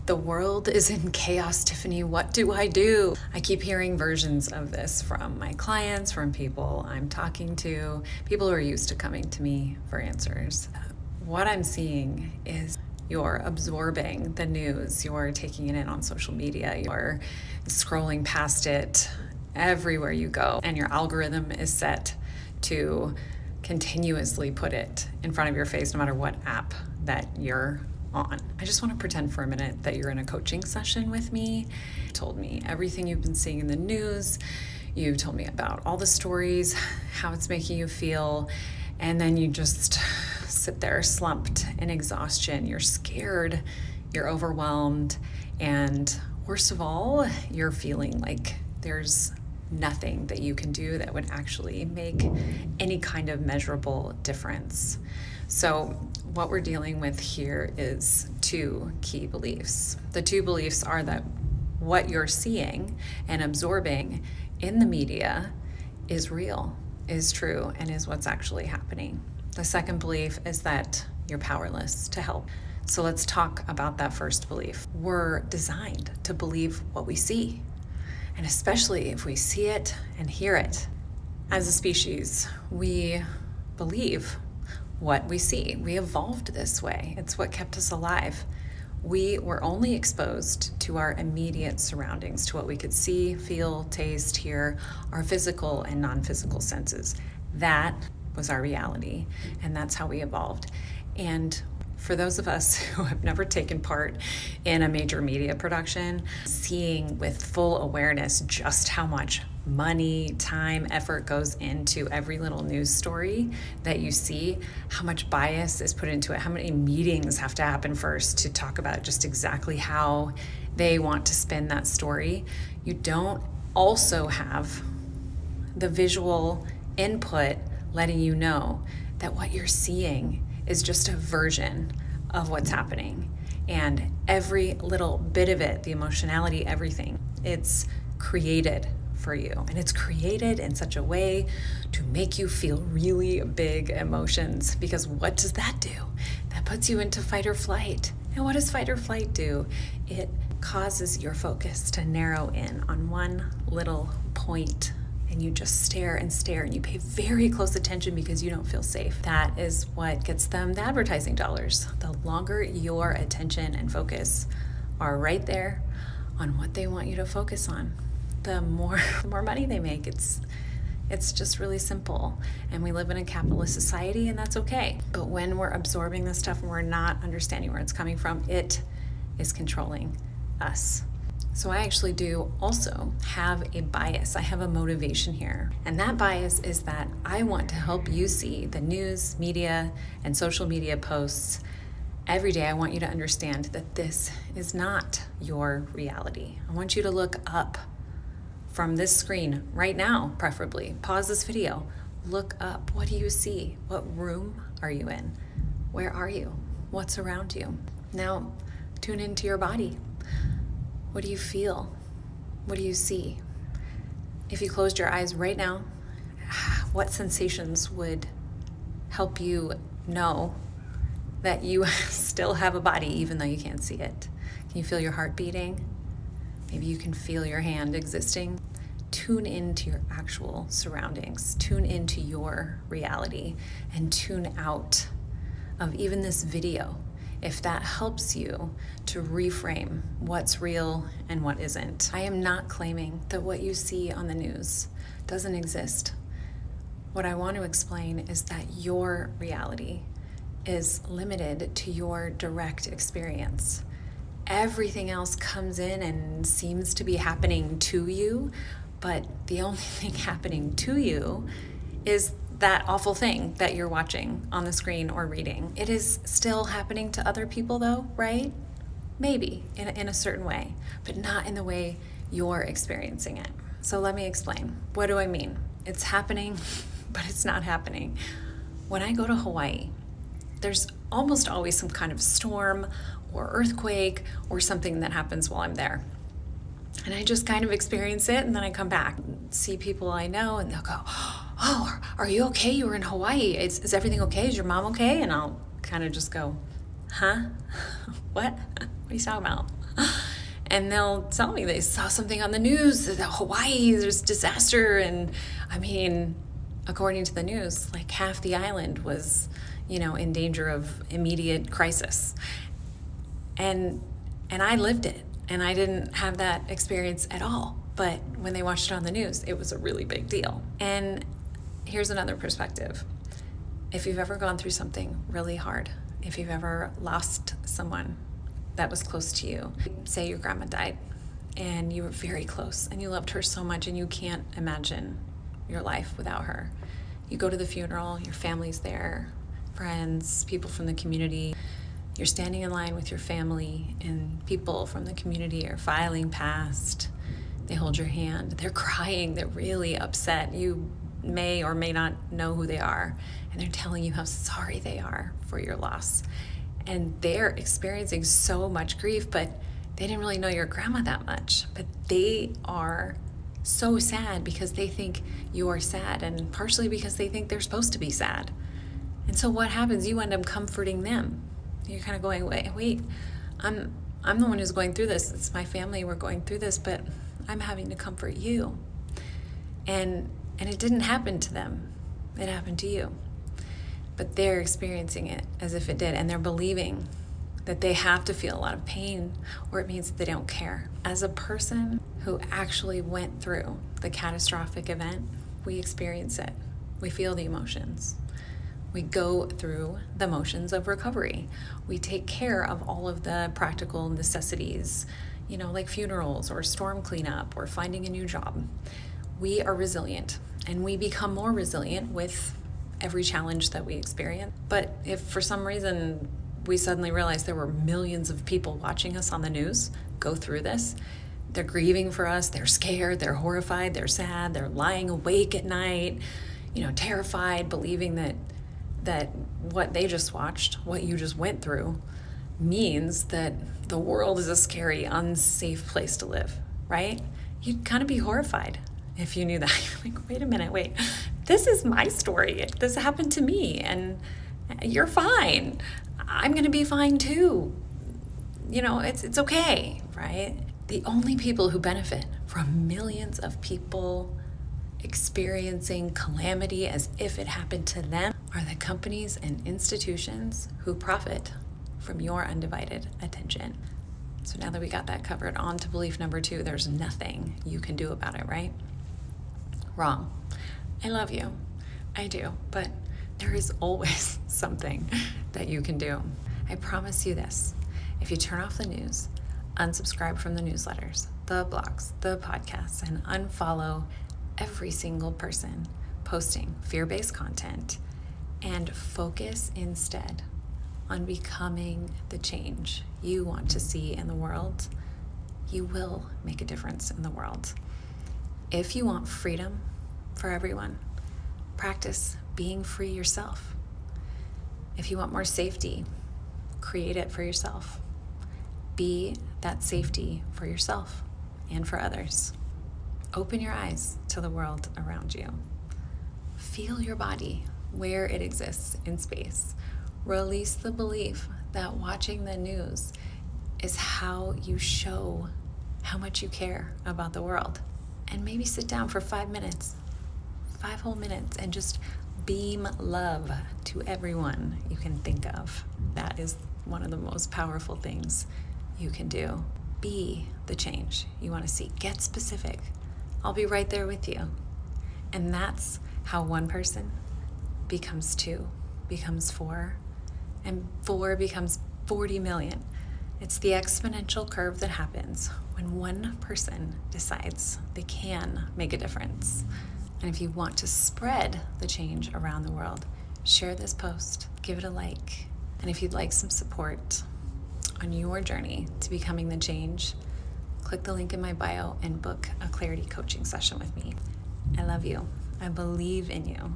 The world is in chaos, Tiffany. What do I do? I keep hearing versions of this from my clients, from people I'm talking to, people who are used to coming to me for answers. What I'm seeing is you're absorbing the news, you're taking it in on social media, you're scrolling past it everywhere you go, and your algorithm is set to continuously put it in front of your face no matter what app that you're on. I just want to pretend for a minute that you're in a coaching session with me. You told me everything you've been seeing in the news. You told me about all the stories, how it's making you feel, and then you just sit there slumped in exhaustion. You're scared, you're overwhelmed, and worst of all, you're feeling like there's nothing that you can do that would actually make any kind of measurable difference. So what we're dealing with here is two key beliefs. The two beliefs are that what you're seeing and absorbing in the media is real, is true, and is what's actually happening. The second belief is that you're powerless to help. So let's talk about that first belief. We're designed to believe what we see, and especially if we see it and hear it. As a species, we believe what we see. We evolved this way. It's what kept us alive. We were only exposed to our immediate surroundings, to what we could see, feel, taste, hear, our physical and non-physical senses. That was our reality, and that's how we evolved. And for those of us who have never taken part in a major media production, seeing with full awareness just how much money, time, effort goes into every little news story that you see, how much bias is put into it, how many meetings have to happen first to talk about just exactly how they want to spin that story. You don't also have the visual input letting you know that what you're seeing is just a version of what's happening. And every little bit of it, the emotionality, everything, it's created for you. And it's created in such a way to make you feel really big emotions. Because what does that do? That puts you into fight or flight. And what does fight or flight do? It causes your focus to narrow in on one little point. And you just stare and stare, and you pay very close attention because you don't feel safe. That is what gets them the advertising dollars. The longer your attention and focus are right there on what they want you to focus on, the more money they make. It's just really simple. And we live in a capitalist society, and that's okay. But when we're absorbing this stuff and we're not understanding where it's coming from, it is controlling us. So I actually do also have a bias. I have a motivation here. And that bias is that I want to help you see the news, media, and social media posts every day. I want you to understand that this is not your reality. I want you to look up from this screen right now, preferably. Pause this video. Look up. What do you see? What room are you in? Where are you? What's around you? Now, tune into your body. What do you feel? What do you see? If you closed your eyes right now, what sensations would help you know that you still have a body even though you can't see it? Can you feel your heart beating? Maybe you can feel your hand existing. Tune into your actual surroundings. Tune into your reality and tune out of even this video, if that helps you to reframe what's real and what isn't. I am not claiming that what you see on the news doesn't exist. What I want to explain is that your reality is limited to your direct experience. Everything else comes in and seems to be happening to you, but the only thing happening to you is that awful thing that you're watching on the screen or reading. It is still happening to other people though, right? Maybe in a certain way, but not in the way you're experiencing it. So let me explain. What do I mean? It's happening, but it's not happening. When I go to Hawaii, there's almost always some kind of storm or earthquake or something that happens while I'm there. And I just kind of experience it, and then I come back and see people I know, and they'll go, "Oh, are you okay? You were in Hawaii. Is everything okay? Is your mom okay?" And I'll kind of just go, "Huh? What? What are you talking about?" And they'll tell me they saw something on the news that Hawaii, there's disaster. And I mean, according to the news, like half the island was, in danger of immediate crisis. And I lived it, and I didn't have that experience at all. But when they watched it on the news, it was a really big deal. And here's another perspective. If you've ever gone through something really hard, if you've ever lost someone that was close to you, say your grandma died and you were very close and you loved her so much and you can't imagine your life without her. You go to the funeral, your family's there, friends, people from the community. You're standing in line with your family and people from the community are filing past. They hold your hand. They're crying. They're really upset. You may or may not know who they are, and they're telling you how sorry they are for your loss. And they're experiencing so much grief, but they didn't really know your grandma that much. But they are so sad because they think you're sad, and partially because they think they're supposed to be sad. And so what happens? You end up comforting them. You're kind of going, wait, I'm the one who's going through this. It's my family. We're going through this, but I'm having to comfort you. And it didn't happen to them. It happened to you. But they're experiencing it as if it did, and they're believing that they have to feel a lot of pain, or it means that they don't care. As a person who actually went through the catastrophic event, we experience it. We feel the emotions. We go through the motions of recovery. We take care of all of the practical necessities, like funerals or storm cleanup or finding a new job. We are resilient, and we become more resilient with every challenge that we experience. But if for some reason we suddenly realize there were millions of people watching us on the news go through this, they're grieving for us, they're scared, they're horrified, they're sad, they're lying awake at night, terrified, believing that what they just watched, what you just went through, means that the world is a scary, unsafe place to live, right? You'd kind of be horrified if you knew that. You're like, wait a minute, this is my story. This happened to me, and you're fine. I'm going to be fine too. It's okay, right? The only people who benefit from millions of people experiencing calamity as if it happened to them are the companies and institutions who profit from your undivided attention. So now that we got that covered, on to belief number 2, there's nothing you can do about it, right? Wrong. I love you. I do. But there is always something that you can do. I promise you this. If you turn off the news, unsubscribe from the newsletters, the blogs, the podcasts, and unfollow every single person posting fear-based content, and focus instead on becoming the change you want to see in the world, you will make a difference in the world. If you want freedom for everyone, practice being free yourself. If you want more safety, create it for yourself. Be that safety for yourself and for others. Open your eyes to the world around you. Feel your body where it exists in space. Release the belief that watching the news is how you show how much you care about the world. And maybe sit down for 5 minutes, 5 whole minutes, and just beam love to everyone you can think of. That is one of the most powerful things you can do. Be the change you want to see. Get specific. I'll be right there with you. And that's how one person becomes 2, becomes 4, and 4 becomes 40 million. It's the exponential curve that happens when one person decides they can make a difference. And if you want to spread the change around the world, share this post, give it a like. And if you'd like some support on your journey to becoming the change, click the link in my bio and book a clarity coaching session with me. I love you. I believe in you.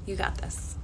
You got this.